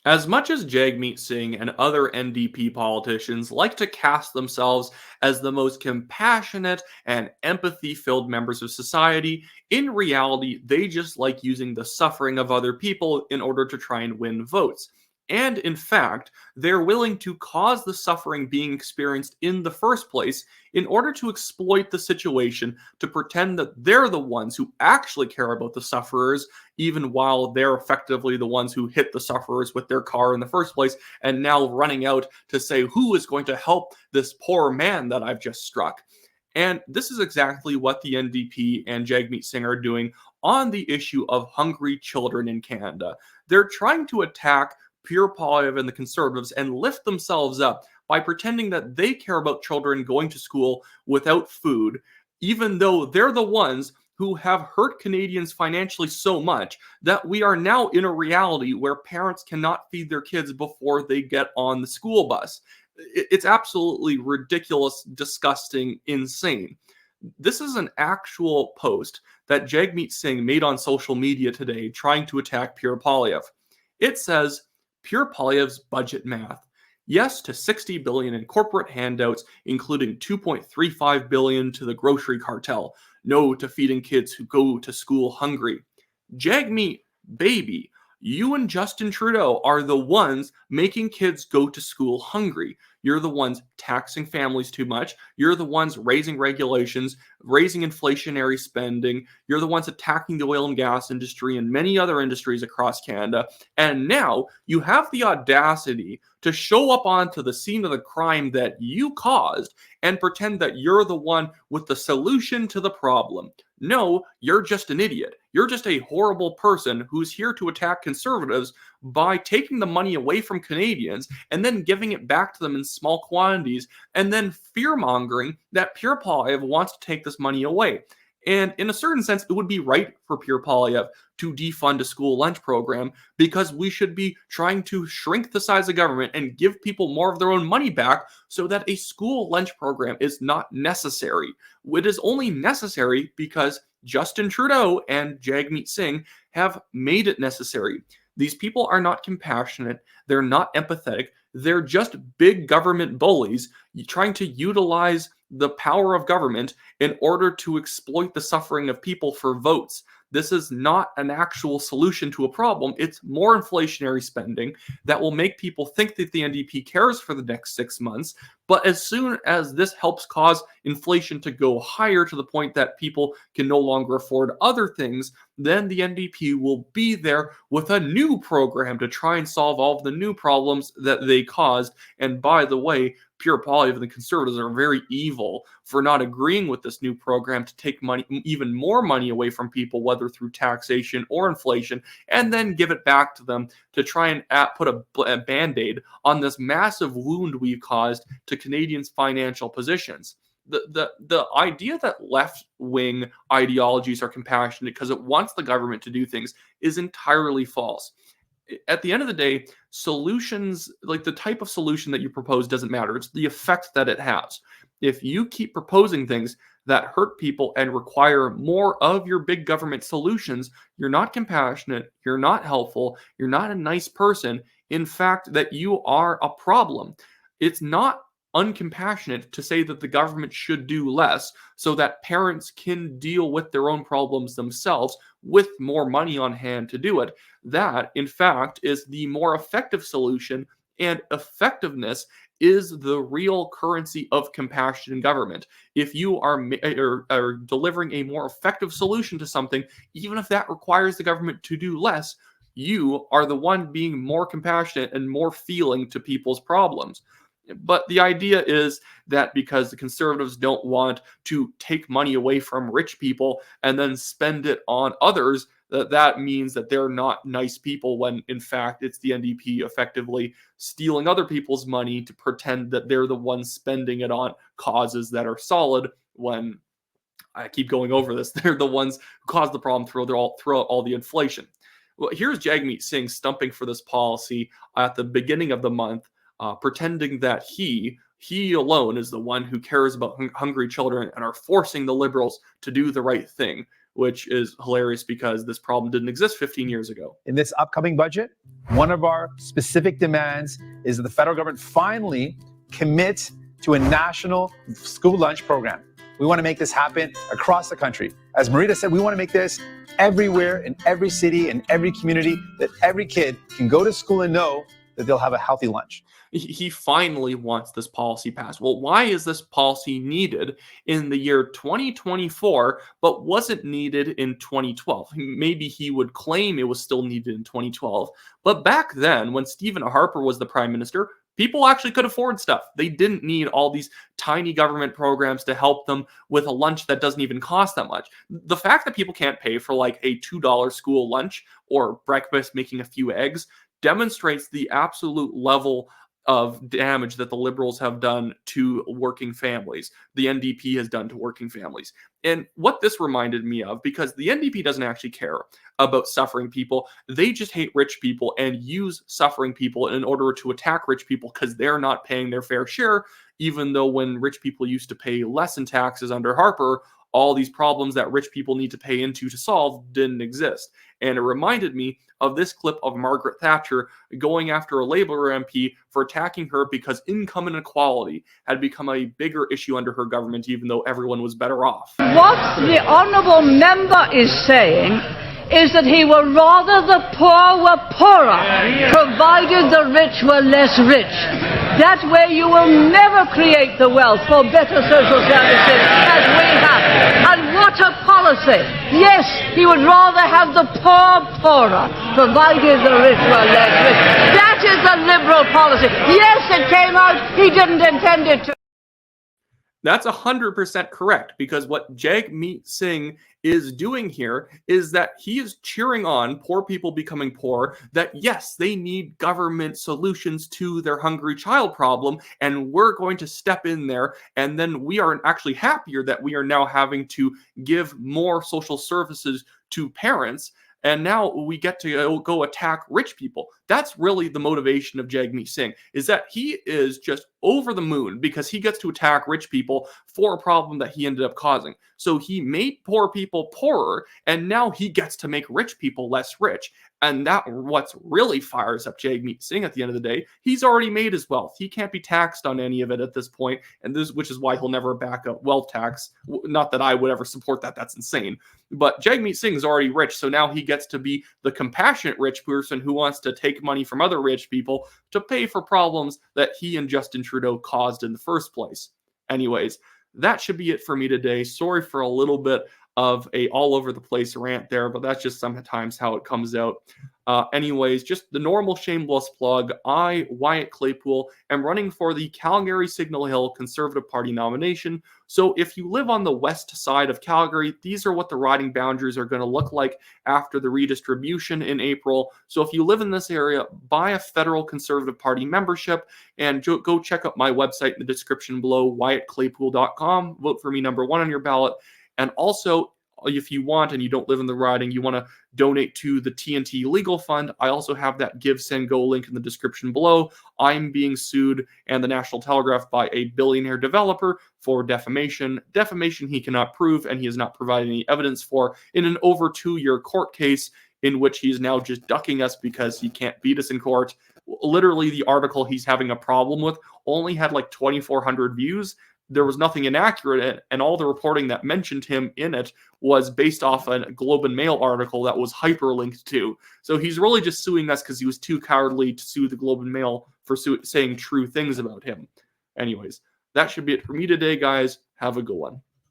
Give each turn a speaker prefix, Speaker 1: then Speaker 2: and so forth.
Speaker 1: As much as Jagmeet Singh and other NDP politicians like to cast themselves as the most compassionate and empathy filled members of society, in reality, they just like using the suffering of other people in order to try and win votes. And in fact, they're willing to cause the suffering being experienced in the first place in order to exploit the situation to pretend that they're the ones who actually care about the sufferers, even while they're effectively the ones who hit the sufferers with their car in the first place, and now running out to say who is going to help this poor man that I've just struck. And this is exactly what the NDP and Jagmeet Singh are doing on the issue of hungry children in Canada. They're trying to attack Pure Polyev and the Conservatives and lift themselves up by pretending that they care about children going to school without food, even though they're the ones who have hurt Canadians financially so much that we are now in a reality where parents cannot feed their kids before they get on the school bus. It's absolutely ridiculous, disgusting, insane. This is an actual post that Jagmeet Singh made on social media today trying to attack Pure Polyev. It says, Pure Polyev's budget math. Yes to 60 billion in corporate handouts, including 2.35 billion to the grocery cartel. No to feeding kids who go to school hungry. Jagmeet, baby, you and Justin Trudeau are the ones making kids go to school hungry. You're the ones taxing families too much. You're the ones raising regulations, raising inflationary spending. You're the ones attacking the oil and gas industry and many other industries across Canada. And now you have the audacity to show up onto the scene of the crime that you caused and pretend that you're the one with the solution to the problem. No, you're just an idiot. You're just a horrible person who's here to attack conservatives by taking the money away from Canadians and then giving it back to them in small quantities and then fear-mongering that Pure Polyev wants to take this money away. And in a certain sense, it would be right for Pure Polyev to defund a school lunch program because we should be trying to shrink the size of government and give people more of their own money back so that a school lunch program is not necessary. It is only necessary because Justin Trudeau and Jagmeet Singh have made it necessary. These people are not compassionate. They're not empathetic. They're just big government bullies trying to utilize the power of government in order to exploit the suffering of people for votes. This is not an actual solution to a problem. It's more inflationary spending that will make people think that the NDP cares for the next 6 months. But as soon as this helps cause inflation to go higher to the point that people can no longer afford other things, then the NDP will be there with a new program to try and solve all of the new problems that they caused. And by the way, Pure Polyev and the Conservatives are very evil for not agreeing with this new program to take money, even more money away from people, whether through taxation or inflation, and then give it back to them to try and put a band-aid on this massive wound we've caused to Canadians' financial positions. The idea that left-wing ideologies are compassionate because it wants the government to do things is entirely false. At the end of the day, solutions, like the type of solution that you propose doesn't matter. It's the effect that it has. If you keep proposing things that hurt people and require more of your big government solutions, you're not compassionate, you're not helpful, you're not a nice person. In fact, that you are a problem. It's not uncompassionate to say that the government should do less so that parents can deal with their own problems themselves with more money on hand to do it. That, in fact, is the more effective solution, and effectiveness is the real currency of compassion in government. If you are delivering a more effective solution to something, even if that requires the government to do less, you are the one being more compassionate and more feeling to people's problems. But the idea is that because the Conservatives don't want to take money away from rich people and then spend it on others, that means that they're not nice people, when in fact it's the NDP effectively stealing other people's money to pretend that they're the ones spending it on causes that are solid, when I keep going over this, they're the ones who caused the problem throughout all the inflation. Well, here's Jagmeet Singh stumping for this policy at the beginning of the month, pretending that he alone is the one who cares about hungry children and are forcing the Liberals to do the right thing. which is hilarious because this problem didn't exist 15 years ago.
Speaker 2: In this upcoming budget, one of our specific demands is that the federal government finally commit to a national school lunch program. We want to make this happen across the country. As Marita said, we want to make this everywhere, in every city, in every community, that every kid can go to school and know that they'll have a healthy lunch.
Speaker 1: He finally wants this policy passed. Well, why is this policy needed in the year 2024, but wasn't needed in 2012? Maybe he would claim it was still needed in 2012. But back then, when Stephen Harper was the prime minister, people actually could afford stuff. They didn't need all these tiny government programs to help them with a lunch that doesn't even cost that much. The fact that people can't pay for like a $2 school lunch or breakfast making a few eggs demonstrates the absolute level of damage that the Liberals have done to working families, the NDP has done to working families. And what this reminded me of, because the NDP doesn't actually care about suffering people, they just hate rich people and use suffering people in order to attack rich people because they're not paying their fair share, even though when rich people used to pay less in taxes under Harper, all these problems that rich people need to pay into to solve didn't exist. And it reminded me of this clip of Margaret Thatcher going after a Labour MP for attacking her because income inequality had become a bigger issue under her government, even though everyone was better off.
Speaker 3: What the honourable member is saying is that he would rather the poor were poorer, provided the rich were less rich. That way you will never create the wealth for better social services as we have. And what a policy! Yes, he would rather have the poor poorer, provided the rich were less rich. That is the Liberal policy. Yes, it came out, he didn't intend it to.
Speaker 1: That's 100% correct, because what Jagmeet Singh is doing here is that he is cheering on poor people becoming poor, that yes, they need government solutions to their hungry child problem, and we're going to step in there, and then we are actually happier that we are now having to give more social services to parents, and now we get to go attack rich people. That's really the motivation of Jagmeet Singh, is that he is just over the moon because he gets to attack rich people for a problem that he ended up causing. So he made poor people poorer, and now he gets to make rich people less rich. And that what's really fires up Jagmeet Singh at the end of the day. He's already made his wealth. He can't be taxed on any of it at this point, and which is why he'll never back up wealth tax. Not that I would ever support that. That's insane. But Jagmeet Singh is already rich, so now he gets to be the compassionate rich person who wants to take money from other rich people to pay for problems that he and Justin Trudeau caused in the first place. Anyways, that should be it for me today. Sorry for a little bit of a all over the place rant there, but that's just sometimes how it comes out. Anyways, just the normal shameless plug. I, Wyatt Claypool, am running for the Calgary Signal Hill Conservative Party nomination. So if you live on the west side of Calgary, these are what the riding boundaries are going to look like after the redistribution in April. So if you live in this area, buy a federal Conservative Party membership and go check out my website in the description below, WyattClaypool.com. Vote for me #1 on your ballot. And also, if you want and you don't live in the riding, you want to donate to the TNT Legal Fund, I also have that Give, Send, Go link in the description below. I'm being sued and the National Telegraph by a billionaire developer for defamation. Defamation he cannot prove and he has not provided any evidence for in an over 2-year court case in which he's now just ducking us because he can't beat us in court. Literally, the article he's having a problem with only had like 2,400 views. There was nothing inaccurate in it, and all the reporting that mentioned him in it was based off a Globe and Mail article that was hyperlinked to. So he's really just suing us because he was too cowardly to sue the Globe and Mail for saying true things about him. Anyways, that should be it for me today, guys. Have a good one.